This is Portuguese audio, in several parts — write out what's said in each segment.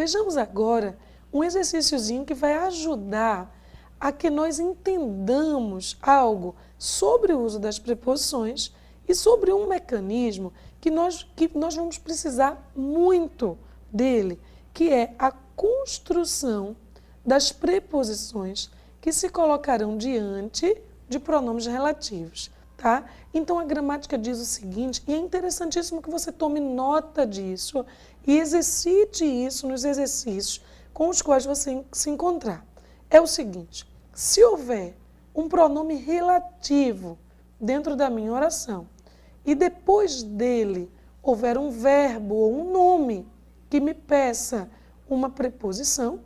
Vejamos agora um exercíciozinho que vai ajudar a que nós entendamos algo sobre o uso das preposições e sobre um mecanismo que nós vamos precisar muito dele, que é a construção das preposições que se colocarão diante de pronomes relativos, tá? Então, a gramática diz o seguinte, e é interessantíssimo que você tome nota disso e exercite isso nos exercícios com os quais você se encontrar. É o seguinte, se houver um pronome relativo dentro da minha oração e depois dele houver um verbo ou um nome que me peça uma preposição,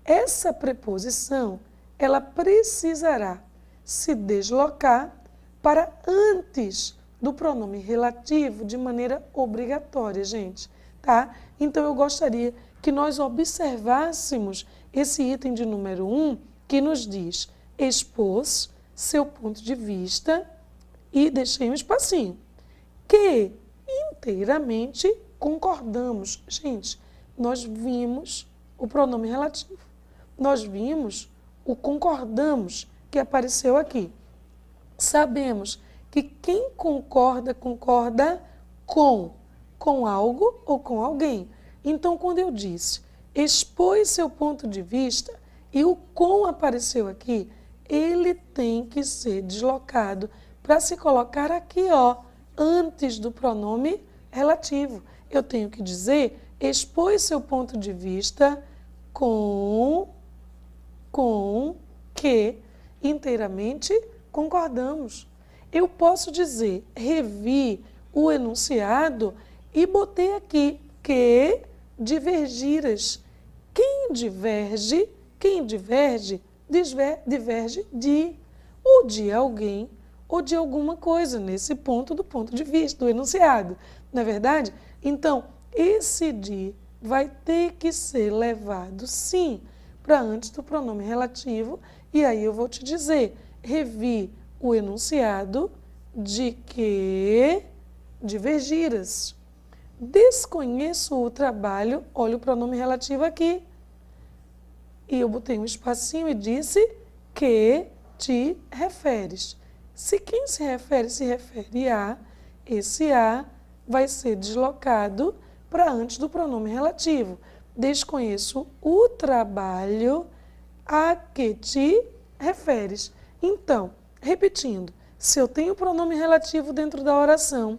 essa preposição ela precisará se deslocar para antes do pronome relativo de maneira obrigatória, gente, tá? Então, eu gostaria que nós observássemos esse item de número 1, que nos diz, expôs seu ponto de vista e deixei um espacinho, que inteiramente concordamos. Gente, nós vimos o pronome relativo, nós vimos o concordamos que apareceu aqui. Sabemos que quem concorda, concorda com algo ou com alguém. Então, quando eu disse, expôs seu ponto de vista e o com apareceu aqui, ele tem que ser deslocado para se colocar aqui, ó, antes do pronome relativo. Eu tenho que dizer, expôs seu ponto de vista com que inteiramente concordamos. Eu posso dizer, revi o enunciado e botei aqui que divergiras. Quem diverge, diverge de ou de alguém ou de alguma coisa, nesse ponto do ponto de vista, do enunciado. Não é verdade? Então, esse de vai ter que ser levado, sim, para antes do pronome relativo, e aí eu vou te dizer, revi o enunciado de que divergiras. Desconheço o trabalho, olha o pronome relativo aqui. E eu botei um espacinho e disse que te referes. Se quem se refere a, esse a vai ser deslocado para antes do pronome relativo. Desconheço o trabalho a que te referes. Então, repetindo, se eu tenho o pronome relativo dentro da oração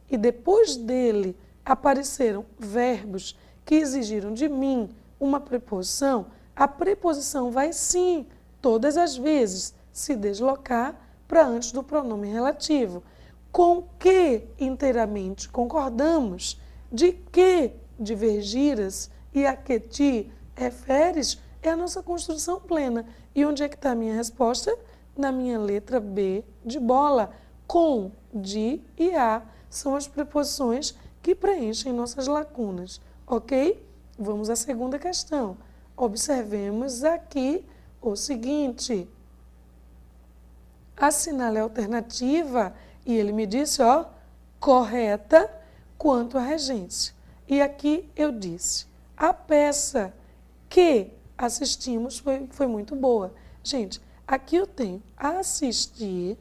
e depois dele apareceram verbos que exigiram de mim uma preposição, a preposição vai sim, todas as vezes, se deslocar para antes do pronome relativo. Com que inteiramente concordamos, de que divergiras e a que te referes, é a nossa construção plena. E onde é que está a minha resposta? Na minha letra B de bola. Com, de e a são as preposições que preenchem nossas lacunas, ok? Vamos à segunda questão. Observemos aqui o seguinte. Assinale a alternativa e ele me disse, ó, correta quanto à regência. E aqui eu disse, a peça que assistimos foi muito boa. Gente, aqui eu tenho assistir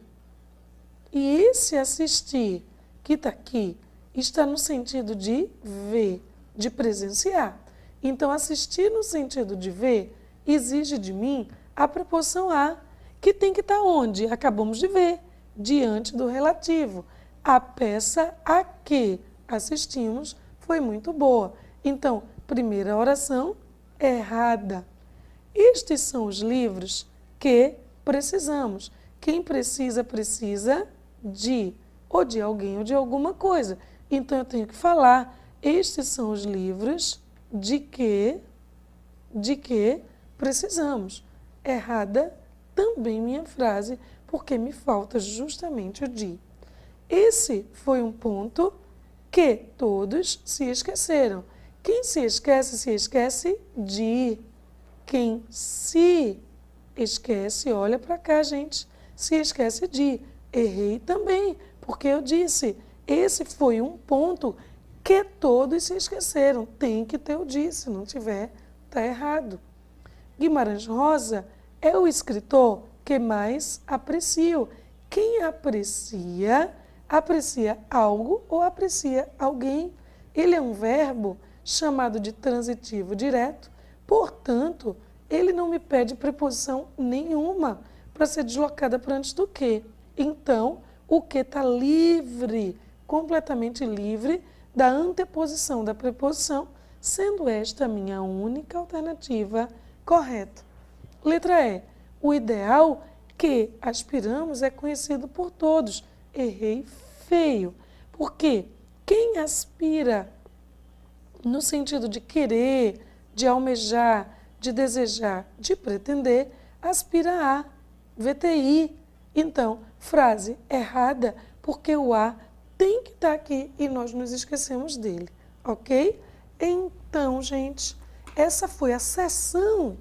e esse assistir que está aqui está no sentido de ver, de presenciar. Então, assistir no sentido de ver exige de mim a preposição a, que tem que estar onde? Acabamos de ver, diante do relativo. A peça a que assistimos foi muito boa. Então, primeira oração, errada. Estes são os livros que precisamos. Quem precisa, precisa de, ou de alguém ou de alguma coisa. Então, eu tenho que falar, estes são os livros de que precisamos. Errada também minha frase, porque me falta justamente o de. Esse foi um ponto que todos se esqueceram. Quem se esquece de. Quem se esquece, olha para cá, gente, se esquece de. Errei também, porque eu disse, esse foi um ponto que todos se esqueceram. Tem que ter o de, se não tiver, está errado. Guimarães Rosa é o escritor que mais aprecio. Quem aprecia, aprecia algo ou aprecia alguém. Ele é um verbo chamado de transitivo direto, portanto, ele não me pede preposição nenhuma para ser deslocada para antes do que. Então, o que está livre, completamente livre da anteposição da preposição, sendo esta a minha única alternativa correta. Letra E. O ideal que aspiramos é conhecido por todos. Errei feio. Por quê? Quem aspira no sentido de querer, de almejar, de desejar, de pretender, aspira a VTI. Então, frase errada, porque o A tem que estar aqui e nós nos esquecemos dele, ok? Então, gente, essa foi a sessão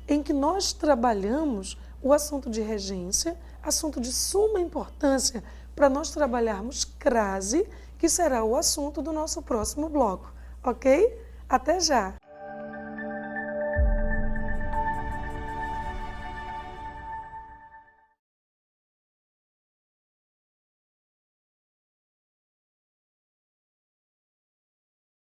em que nós trabalhamos o assunto de regência, assunto de suma importância para nós trabalharmos crase, que será o assunto do nosso próximo bloco, ok? Até já!